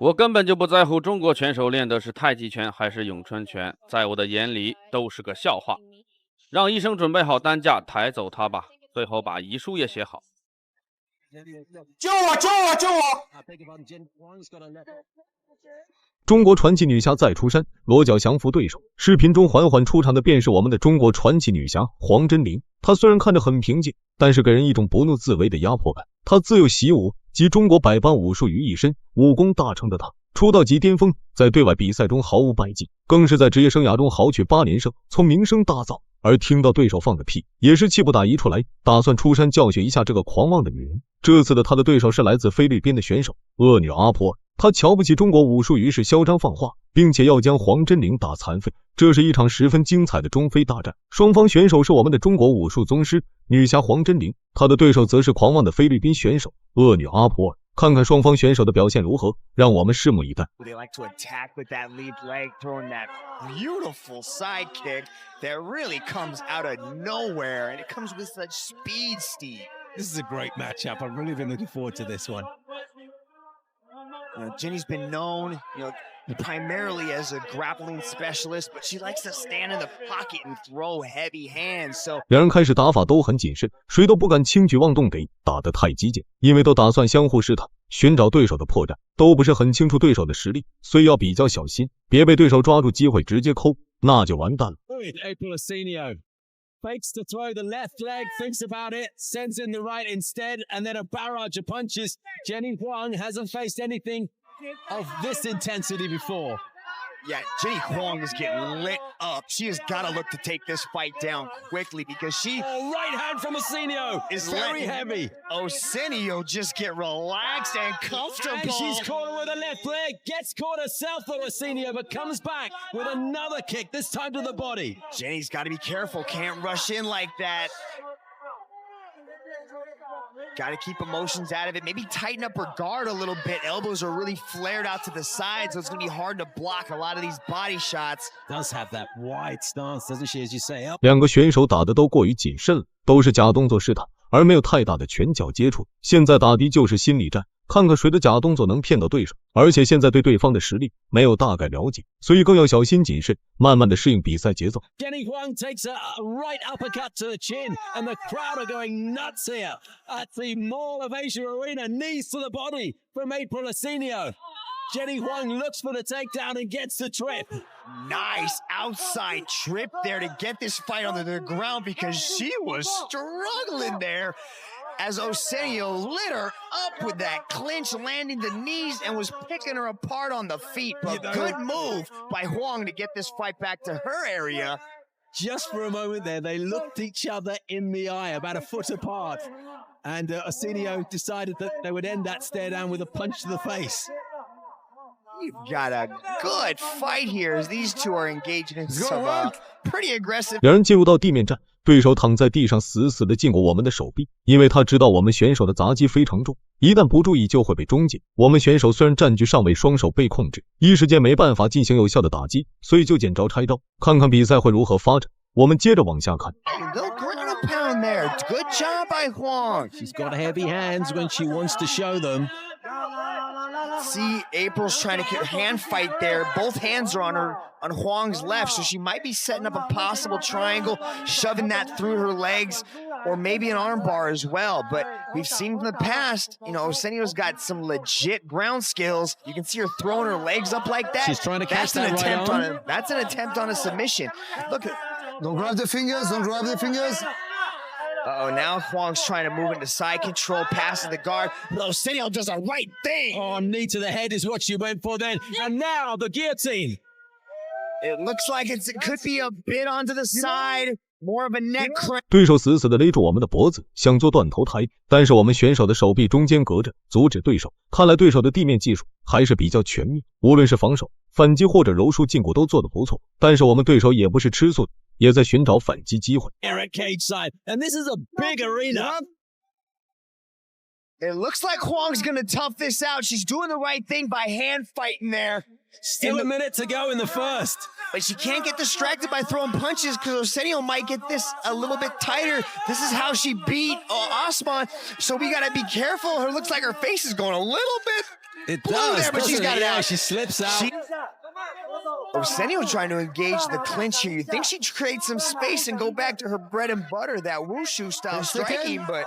我根本就不在乎中国拳手练的是太极拳还是咏春拳，在我的眼里都是个笑话。让医生准备好担架，抬走他吧，最后把遗书也写好。救我！救我！救我！中国传奇女侠再出山，裸脚降服对手。视频中缓缓出场的便是我们的中国传奇女侠黄真菱。她虽然看着很平静，但是给人一种不怒自威的压迫感。她自幼习武，集中国百般武术于一身，武功大成的她出道即巅峰，在对外比赛中毫无败绩，更是在职业生涯中豪取8连胜，从名声大噪。而听到对手放个屁，也是气不打一处来，打算出山教训一下这个狂妄的女人。这次的她的对手是来自菲律宾的选手恶女阿婆。他瞧不起中国武术，于是嚣张放话，并且要将黄真菱打残废。这是一场十分精彩的中非大战，双方选手是我们的中国武术宗师女侠黄真菱，她的对手则是狂妄的菲律宾选手恶女阿婆。看看双方选手的表现如何，让我们拭目以待。Jenny's been known, primarily as a grappling specialist, but she likes to stand in the pocket and throw heavy hands. So 两人开始打法都很谨慎，谁都不敢轻举妄动，得打得太激进，因为都打算相互试探，寻找对手的破绽，都不是很清楚对手的实力，所以要比较小心，别被对手抓住机会直接抠，那就完蛋了。Fakes to throw the left leg, thinks about it, sends in the right instead, and then a barrage of punches. Jenny Huang hasn't faced anything of this intensity before. Yeah, Jenny Huang is getting lit up. She has got to look to take this fight down quickly because she... right hand from Osenio is very heavy. Osenio just get relaxed and comfortable. And she's caught her with a left leg, gets caught herself for Osenio, but comes back with another kick, this time to the body. Jenny's got to be careful, can't rush in like that. Got to keep emotions out of it. Maybe tighten up her guard a little bit. Elbows are really flared out to the side, so it's going to be hard to block a lot of these body shots. Does have that wide stance, doesn't she, as you say? 两个选手打得都过于谨慎了，都是假动作试探，而没有太大的拳脚接触。现在打的就是心理战，看看谁的假动作能骗到对手。而且现在对对方的实力没有大概了解，所以更要小心谨慎，慢慢的适应比赛节奏。Jenny Huang takes a right uppercut to the chin, and the crowd are going nuts here at the Mall of Asia Arena. Knees to the body from April Osenio. Jenny Huang looks for the takedown and gets the trip. Nice outside trip there to get this fight onto the ground because she was struggling there. As Osenio lit her up with that clinch, landing the knees and was picking her apart on the feet. But good move by Huang to get this fight back to her area. Just for a moment there, they looked each other in the eye, about a foot apart. And Osenio decided that they would end that stare down with a punch to the face. You've got a good fight here as these two are engaging in some pretty aggressive. 两人进入到地面战，对手躺在地上死死地禁过我们的手臂，因为他知道我们选手的砸击非常重，一旦不注意就会被终结。我们选手虽然占据上位，双手被控制，一时间没办法进行有效的打击，所以就见招拆招，看看比赛会如何发展。我们接着往下看。Pound there. Good job by Huang. She's got heavy hands when she wants to show them. See, April's trying to get hand fight there. Both hands are on Huang's left, so she might be setting up a possible triangle, shoving that through her legs, or maybe an armbar as well. But we've seen from the past, Osenio's got some legit ground skills. You can see her throwing her legs up like that. She's trying to catch that right on. That's an attempt on a submission. Look at. Don't grab the fingers. Don't grab the fingers. Uh-oh, now Huang's trying to move into side control, passing the guard. But Osenio does the right thing. Oh, knee to the head is what she went for then. And now the guillotine. It looks like it could be a bit onto the side. More of a neck crank. 对手死死地勒住我们的脖子，想做断头台，但是我们选手的手臂中间隔着，阻止对手。看来对手的地面技术还是比较全面，无论是防守、反击或者柔术、胫骨都做得不错。但是我们对手也不是吃素的，也在寻找反击机会。Eric cage side, and this is a big arena. It looks like Huang's going to tough this out. She's doing the right thing by hand fighting there. Still a minute to go in the first. But she can't get distracted by throwing punches because Osenio might get this a little bit tighter. This is how she beat Osman, so we got to be careful. Her looks like her face is going a little bit It Blue does, there, but she's doesn't got it? it Yeah, out. she slips out. Arsenio trying to engage the clinch here. You think she'd create some space and go back to her bread and butter, that wushu style striking, but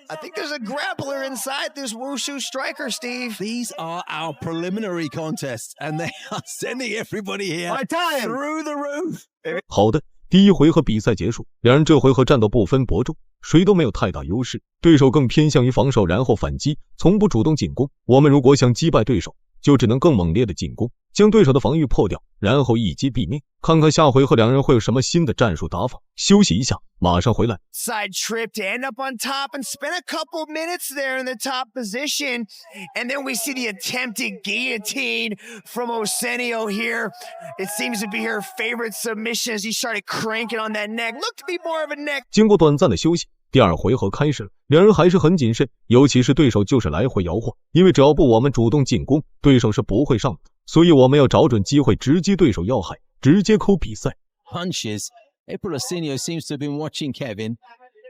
I think there's a grappler inside this wushu striker, Steve. These are our preliminary contests, and they are sending everybody here My time. through the roof. 好的，第一回合比赛结束，两人这回合战斗不分伯仲，谁都没有太大优势，对手更偏向于防守然后反击，从不主动进攻。我们如果想击败对手，就只能更猛烈的进攻，将对手的防御破掉，然后一击毙命。看看下回合两人会有什么新的战术打法。休息一下，马上回来。 Side trip to end up on top and spend a couple minutes there in the top position. And then we see the attempted guillotine from Arsenio here. It seems to be her favorite submission as he started cranking on that neck. Looked to be more of a neck. 经过短暂的休息，第二回合开始了，两人还是很谨慎，尤其是对手就是来回摇晃，因为只要不我们主动进攻，对手是不会上的，所以我们要找准机会直击对手要害，直接扣比赛。 Punches. April Arsenio seems to have been watching Kevin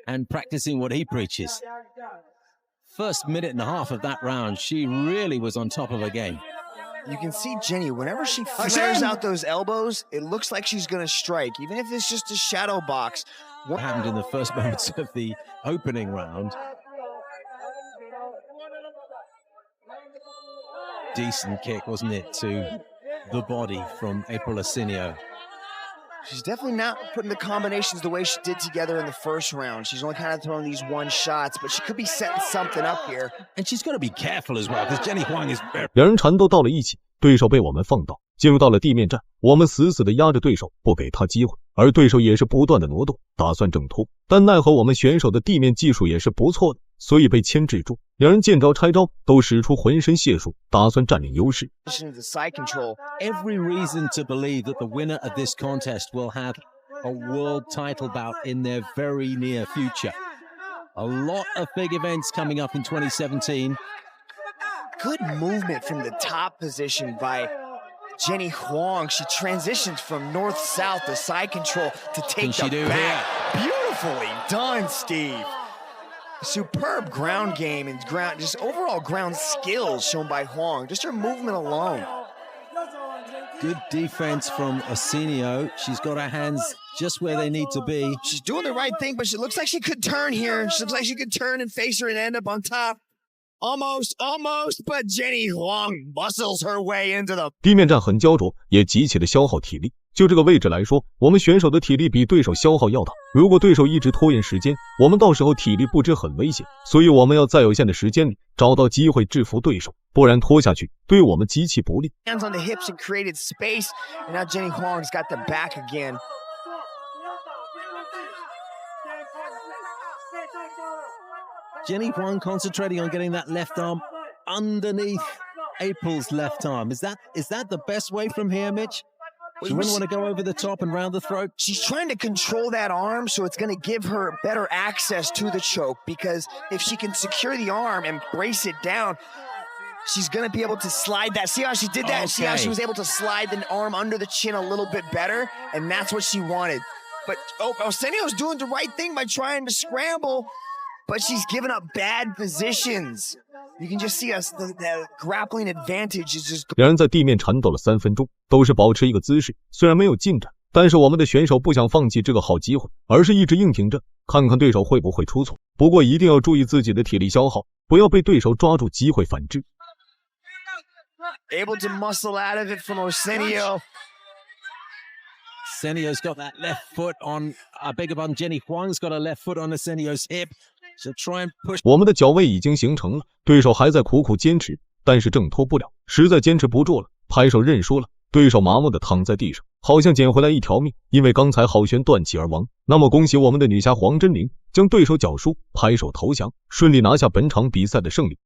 and practicing what he preaches. First minute and a half of that round, she really was on top of her game. You can see Jenny, whenever she flares out those elbows, it looks like she's going to strike, even if it's just a shadow box. What happened in the first moments of the opening round? Decent kick, wasn't it, to the body from April Arsenio. She's definitely not putting the combinations the way she did together in the first round. She's only kind of throwing these one shots, but she could be setting something up here. And she's got to be careful as well, because Jenny Huang is very... 两人缠斗到了一起，对手被我们放倒，进入到了地面战，我们死死地压着对手，不给他机会，而对手也是不断的挪动，打算挣脱，但奈何我们选手的地面技术也是不错的，所以被牵制住。两人见招拆招，都使出浑身解数，打算占领优势。 The side control. Every reason to believe that the winner of this contest will have a world title bout in their very near future. A lot of big events coming up in 2017. Good movement from the top position by Jenny Huang. She transitions from north-south to side control to take Can she the do back. Beautifully done, Steve. Superb ground game and just overall ground skills shown by Huang. Just her movement alone. Good defense from Arsenio. She's got her hands just where they need to be. She's doing the right thing, but she looks like she could turn here. She looks like she could turn and face her and end up on top. Almost, but Jenny Huang muscles her way into the... 地面战很焦灼，也极其的消耗体力。就这个位置来说，我们选手的体力比对手消耗要大。如果对手一直拖延时间，我们到时候体力不支很危险。所以我们要在有限的时间里找到机会制服对手，不然拖下去对我们极其不利。 Hands on the hips and created space, and now Jenny Huang's got the back again. Jenny Huang concentrating on getting that left arm underneath April's left arm. Is that the best way from here, Mitch? She wouldn't want to go over the top and round the throat. She's trying to control that arm, so it's going to give her better access to the choke, because if she can secure the arm and brace it down, she's going to be able to slide that. See how she did that? See how she was able to slide the arm under the chin a little bit better? And that's what she wanted. But Arsenio's doing the right thing by trying to scramble, but she's giving up bad positions. You can just see us, the grappling advantage is just... 两人在地面缠斗了3分钟，都是保持一个姿势，虽然没有进展，但是我们的选手不想放弃这个好机会，而是一直硬挺着，看看对手会不会出错。不过一定要注意自己的体力消耗，不要被对手抓住机会反制。 Able to muscle out of it from Arsenio. Arsenio's got that left foot on, I beg your pardon, Jenny Huang's got her left foot on Arsenio's hip. She'll try and push. 我们的脚位已经形成了，对手还在苦苦坚持，但是挣脱不了，实在坚持不住了，拍手认输了。对手麻木的躺在地上，好像捡回来一条命，因为刚才好旋断气而亡。那么恭喜我们的女侠黄真菱将对手脚输，拍手投降，顺利拿下本场比赛的胜利。